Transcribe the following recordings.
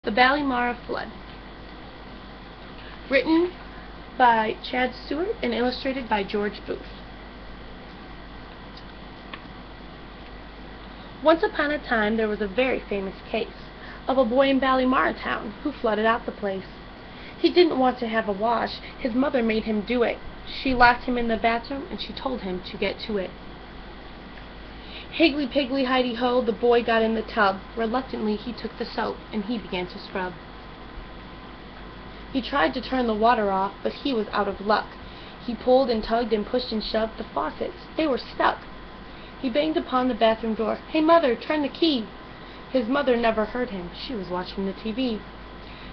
The Ballymara Flood. Written by Chad Stewart and illustrated by George Booth. Once upon a time there was a very famous case of a boy in Ballymara town who flooded out the place. He didn't want to have a wash. His mother made him do it. She locked him in the bathroom and she told him to get to it. Higgly Piggly Heidi Ho, the boy got in the tub. Reluctantly he took the soap and he began to scrub. He tried to turn the water off, but he was out of luck. He pulled and tugged and pushed and shoved the faucets. They were stuck. He banged upon the bathroom door. "Hey, mother, turn the key." His mother never heard him. She was watching the TV.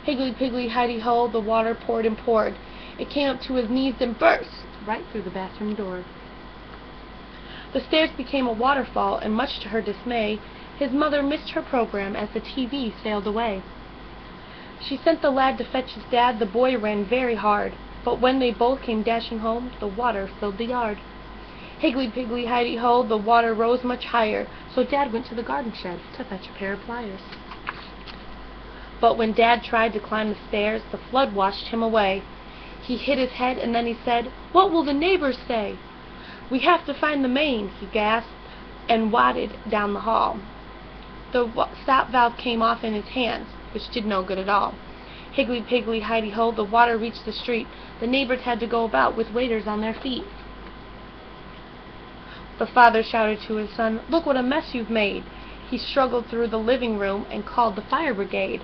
Higgly Piggly Heidi Ho, the water poured and poured. It came up to his knees and burst right through the bathroom door. The stairs became a waterfall, and much to her dismay, his mother missed her program as the TV sailed away. She sent the lad to fetch his dad. The boy ran very hard, but when they both came dashing home, the water filled the yard. Higgly Piggly Heidi Ho, the water rose much higher, so Dad went to the garden shed to fetch a pair of pliers. But when Dad tried to climb the stairs, the flood washed him away. He hit his head and then he said, "What will the neighbors say?" "We have to find the main," he gasped, and wadded down the hall. The stop valve came off in his hands, which did no good at all. Higgly Piggly Heidi Ho, the water reached the street. The neighbors had to go about with waders on their feet. The father shouted to his son, "Look what a mess you've made." He struggled through the living room and called the fire brigade.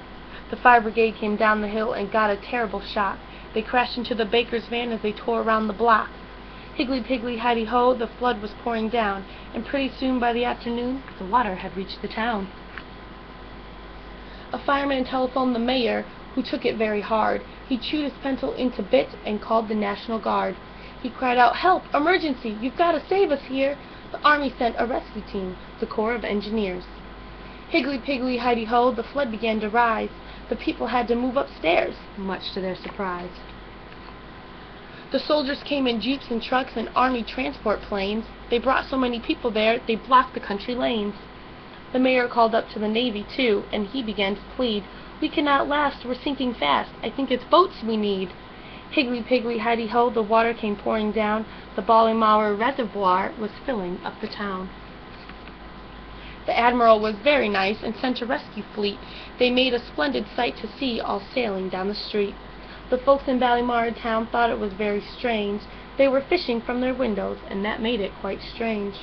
The fire brigade came down the hill and got a terrible shock. They crashed into the baker's van as they tore around the block. Higgly Piggly Heidi Ho, the flood was pouring down, and pretty soon by the afternoon the water had reached the town. A fireman telephoned the mayor, who took it very hard. He chewed his pencil into bits and called the National Guard. He cried out, "Help! Emergency! You've got to save us here!" The army sent a rescue team, the Corps of Engineers. Higgly Piggly Heidi Ho, the flood began to rise. The people had to move upstairs, much to their surprise. The soldiers came in jeeps and trucks and army transport planes. They brought so many people there, they blocked the country lanes. The mayor called up to the Navy, too, and he began to plead, "We cannot last, we're sinking fast. I think it's boats we need." Higgly Piggly Heidi Ho, the water came pouring down. The Ballymara reservoir was filling up the town. The admiral was very nice and sent a rescue fleet. They made a splendid sight to see, all sailing down the street. The folks in Ballymara town thought it was very strange. They were fishing from their windows, and that made it quite strange.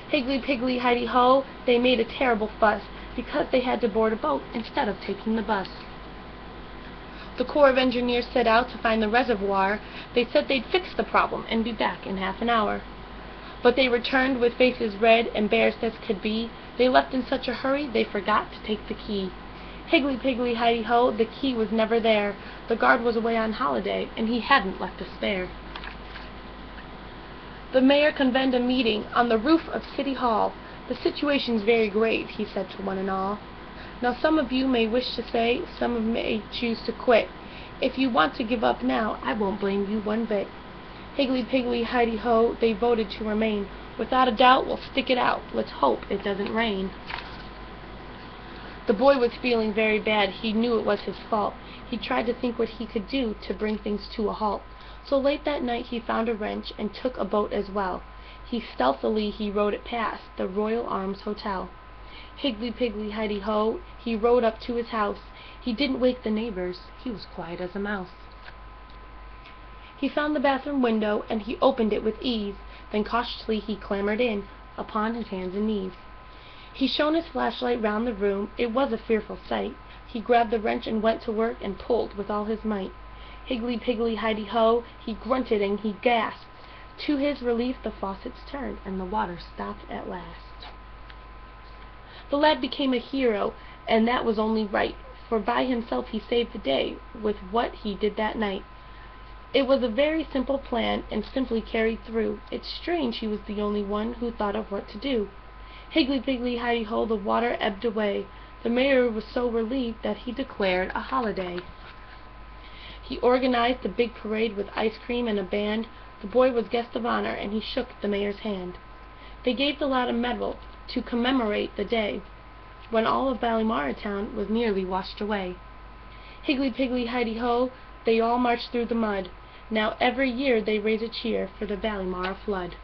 Higgly Piggly Heidi Ho, they made a terrible fuss because they had to board a boat instead of taking the bus. The Corps of Engineers set out to find the reservoir. They said they'd fix the problem and be back in half an hour. But they returned with faces red and embarrassed as could be. They left in such a hurry they forgot to take the key. Higgly Piggly Heidi Ho, the key was never there. The guard was away on holiday, and he hadn't left a spare. The mayor convened a meeting on the roof of City Hall. "The situation's very grave," he said to one and all. "Now some of you may wish to stay, some may choose to quit. If you want to give up now, I won't blame you one bit." Higgly Piggly Heidi Ho, they voted to remain. "Without a doubt, we'll stick it out. Let's hope it doesn't rain." The boy was feeling very bad. He knew it was his fault. He tried to think what he could do to bring things to a halt. So late that night he found a wrench and took a boat as well. He rowed it past the Royal Arms Hotel. Higgly Piggly Heidi Ho, he rode up to his house. He didn't wake the neighbors. He was quiet as a mouse. He found the bathroom window and he opened it with ease. Then cautiously he clambered in, upon his hands and knees. He shone his flashlight round the room. It was a fearful sight. He grabbed the wrench and went to work and pulled with all his might. Higgly Piggly Heidi Ho, he grunted and he gasped. To his relief the faucets turned and the water stopped at last. The lad became a hero, and that was only right, for by himself he saved the day with what he did that night. It was a very simple plan and simply carried through. It's strange he was the only one who thought of what to do. Higgly Piggly Heidi Ho, the water ebbed away. The mayor was so relieved that he declared a holiday. He organized a big parade with ice cream and a band. The boy was guest of honor, and he shook the mayor's hand. They gave the lad a medal to commemorate the day when all of Ballymara town was nearly washed away. Higgly-piggly, highty-ho, they all march through the mud. Now every year they raise a cheer for the Ballymara flood.